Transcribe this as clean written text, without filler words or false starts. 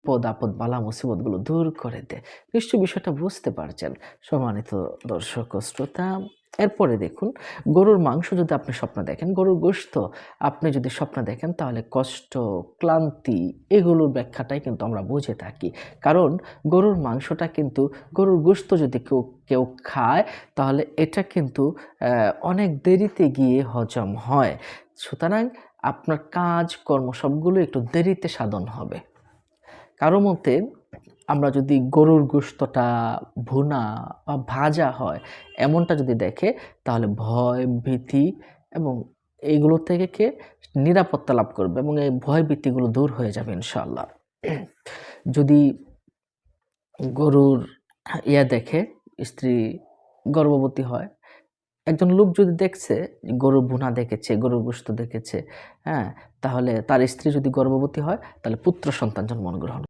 বিপদ আপদ বালা মুসিবতগুলো দূর করে দেয়। নিশ্চয়ই বিষয়টা বুঝতে পারছেন সম্মানিত দর্শক ও শ্রোতা। এরপরে দেখুন, গরুর মাংস যদি আপনি স্বপ্ন দেখেন, গরুর গোশত আপনি যদি স্বপ্ন দেখেন তাহলে কষ্ট, ক্লান্তি এগুলোর ব্যাখ্যাটাই কিন্তু আমরা বুঝে থাকি। কারণ গরুর মাংসটা কিন্তু গরুর গোশত যদি কেউ খায় তাহলে এটা কিন্তু অনেক দেরিতে গিয়ে হজম হয়। সুতরাং আপনার কাজ কর্ম সবগুলো একটু দেরিতে সাধন হবে। কারো মতে আমরা যদি গরুর গোশতটা ভুনা বা ভাজা হয় এমনটা যদি দেখে তাহলে ভয়, ভীতি এবং এইগুলো থেকে নিরাপত্তা লাভ করবে এবং এই ভয় ভীতিগুলো দূর হয়ে যাবে ইনশাআল্লাহ। যদি গরুর দেখে, স্ত্রী গর্ভবতী হয়, একজন লোক যদি দেখছে গরুর ভুনা দেখেছে, গরুর গোশত দেখেছে, হ্যাঁ? তাহলে তার স্ত্রী যদি গর্ভবতী হয় তাহলে পুত্র সন্তান জন্মগ্রহণ